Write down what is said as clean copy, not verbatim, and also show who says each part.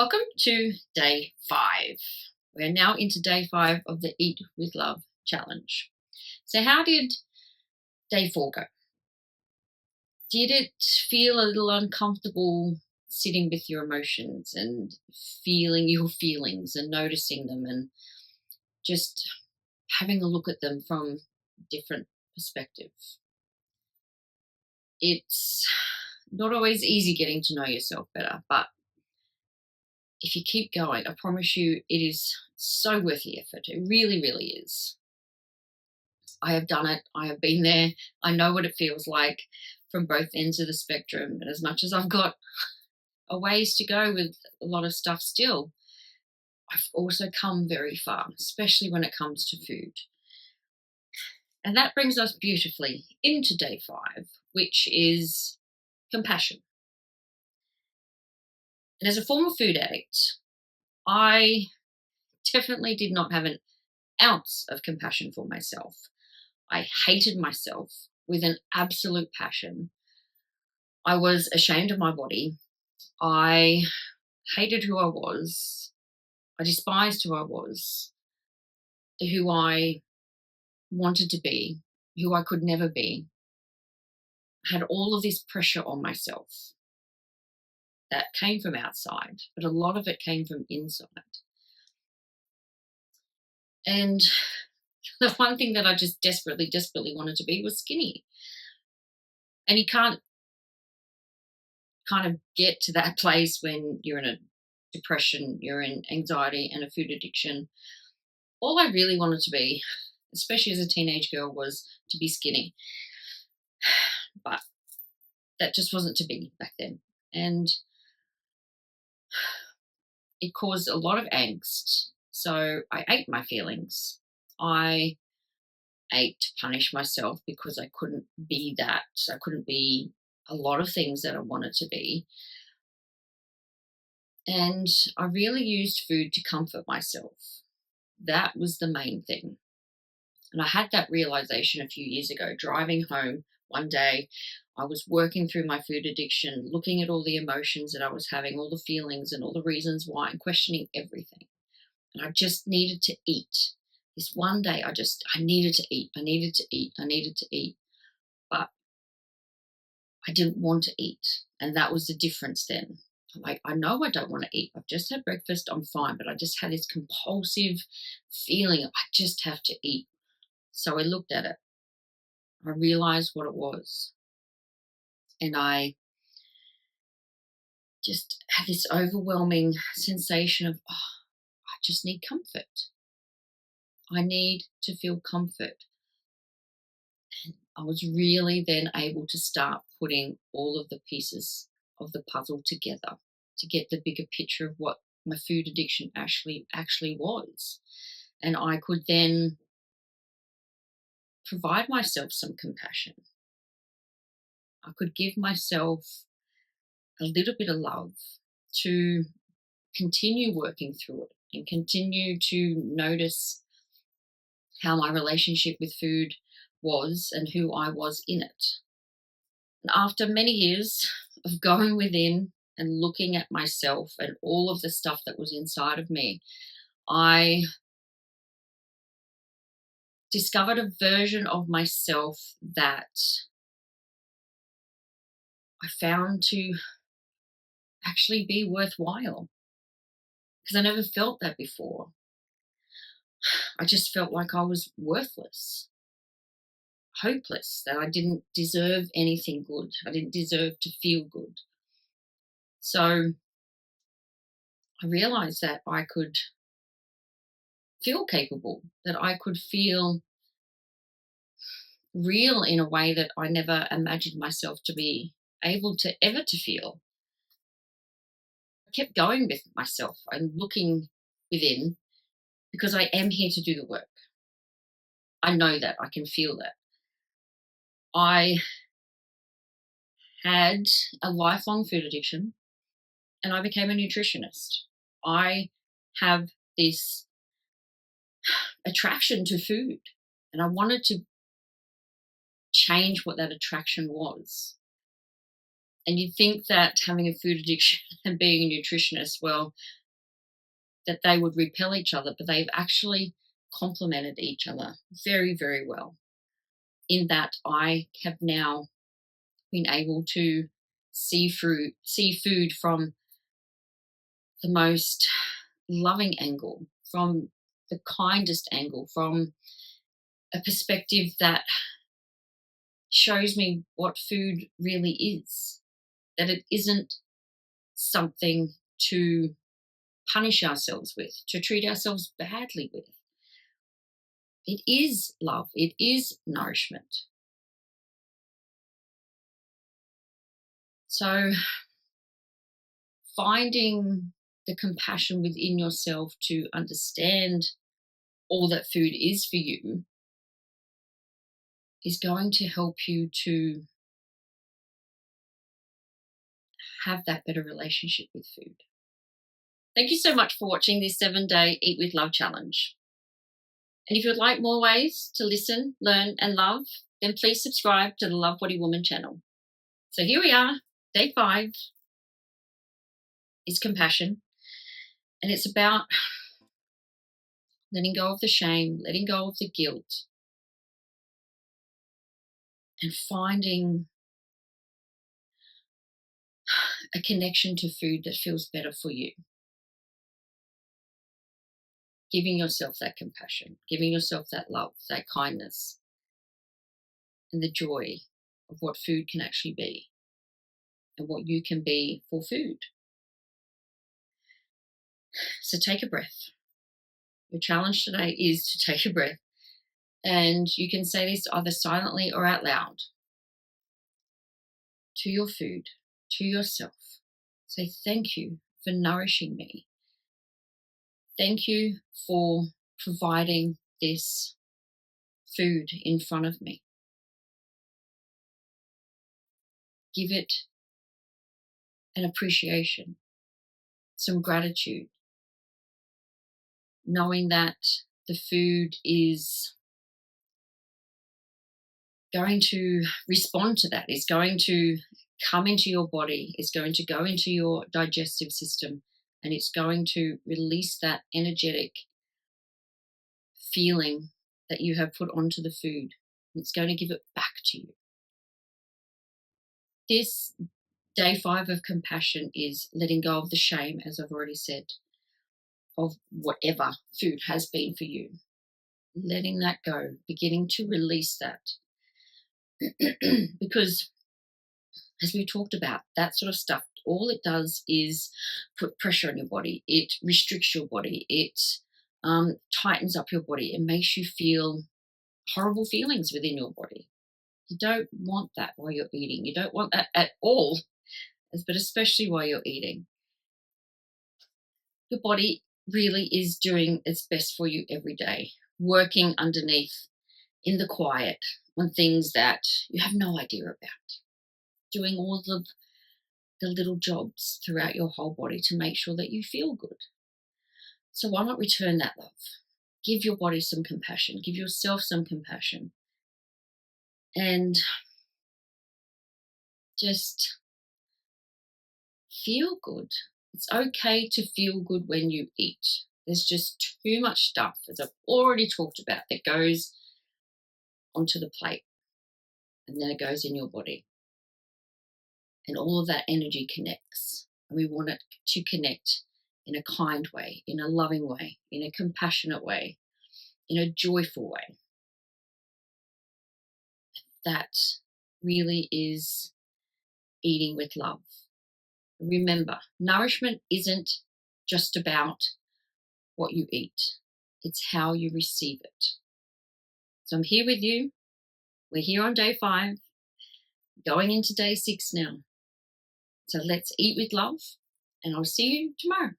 Speaker 1: Welcome to day 5. We're now into day 5 of the Eat with Love challenge. So, how did day 4 go? Did it feel a little uncomfortable sitting with your emotions and feeling your feelings and noticing them and just having a look at them from a different perspective? It's not always easy getting to know yourself better, but if you keep going, I promise you it is so worth the effort. It really, really is. I have done it. I have been there. I know what it feels like from both ends of the spectrum. And as much as I've got a ways to go with a lot of stuff still, I've also come very far, especially when it comes to food. And that brings us beautifully into day 5, which is compassion. And as a former food addict, I definitely did not have an ounce of compassion for myself. I hated myself with an absolute passion. I was ashamed of my body. I hated who I was. I despised who I was, who I wanted to be, who I could never be. I had all of this pressure on myself that came from outside, but a lot of it came from inside. And the one thing that I just desperately, desperately wanted to be was skinny. And you can't kind of get to that place when you're in a depression, you're in anxiety and a food addiction. All I really wanted to be, especially as a teenage girl, was to be skinny. But that just wasn't to be back then. And it caused a lot of angst. So I ate my feelings. I ate to punish myself because I couldn't be that. I couldn't be a lot of things that I wanted to be. And I really used food to comfort myself. That was the main thing. And I had that realization a few years ago, driving home one day. I was working through my food addiction, looking at all the emotions that I was having, all the feelings and all the reasons why, and questioning everything. And I just needed to eat. This one day, I needed to eat. I needed to eat. I needed to eat. But I didn't want to eat. And that was the difference then. Like, I know I don't want to eat. I've just had breakfast. I'm fine. But I just had this compulsive feeling. I just have to eat. So I looked at it. I realized what it was. And I just had this overwhelming sensation of, I just need comfort. I need to feel comfort. And I was really then able to start putting all of the pieces of the puzzle together to get the bigger picture of what my food addiction actually was. And I could then provide myself some compassion. I could give myself a little bit of love to continue working through it and continue to notice how my relationship with food was and who I was in it. And after many years of going within and looking at myself and all of the stuff that was inside of me, I discovered a version of myself that I found to actually be worthwhile, because I never felt that before. I just felt like I was worthless, hopeless, that I didn't deserve anything good. I didn't deserve to feel good. So I realized that I could feel capable, that I could feel real in a way that I never imagined myself to be able to ever to feel. I kept going with myself and looking within because I am here to do the work. I know that. I can feel that. I had a lifelong food addiction and I became a nutritionist. I have this attraction to food and I wanted to change what that attraction was. And you'd think that having a food addiction and being a nutritionist, well, that they would repel each other, but they've actually complemented each other very, very well. In that I have now been able to see food from the most loving angle, from the kindest angle, from a perspective that shows me what food really is. That it isn't something to punish ourselves with, to treat ourselves badly with. It is love, it is nourishment. So, finding the compassion within yourself to understand all that food is for you is going to help you to have that better relationship with food. Thank you so much for watching this 7-day Eat with Love challenge. And if you'd like more ways to listen, learn, and love, then please subscribe to the Love Body Woman channel. So here we are, day 5 is compassion. And it's about letting go of the shame, letting go of the guilt, and finding a connection to food that feels better for you. Giving yourself that compassion, giving yourself that love, that kindness, and the joy of what food can actually be and what you can be for food. So take a breath. Your challenge today is to take a breath, and you can say this either silently or out loud to your food, to yourself. Say thank you for nourishing me. Thank you for providing this food in front of me. Give it an appreciation, some gratitude, knowing that the food is going to respond to that, is going to come into your body, is going to go into your digestive system, and it's going to release that energetic feeling that you have put onto the food. It's going to give it back to you. This day 5 of compassion is letting go of the shame, as I've already said, of whatever food has been for you. Letting that go, beginning to release that. Because, as we talked about, that sort of stuff, all it does is put pressure on your body. It restricts your body. It tightens up your body. It makes you feel horrible feelings within your body. You don't want that while you're eating. You don't want that at all, but especially while you're eating. Your body really is doing its best for you every day, working underneath in the quiet on things that you have no idea about, doing all of the little jobs throughout your whole body to make sure that you feel good. So why not return that love? Give your body some compassion, give yourself some compassion, and just feel good. It's okay to feel good when you eat. There's just too much stuff, as I've already talked about, that goes onto the plate, and then it goes in your body. And all of that energy connects. And we want it to connect in a kind way, in a loving way, in a compassionate way, in a joyful way. That really is eating with love. Remember, nourishment isn't just about what you eat. It's how you receive it. So I'm here with you. We're here on day 5, going into day 6 now. So let's eat with love, and I'll see you tomorrow.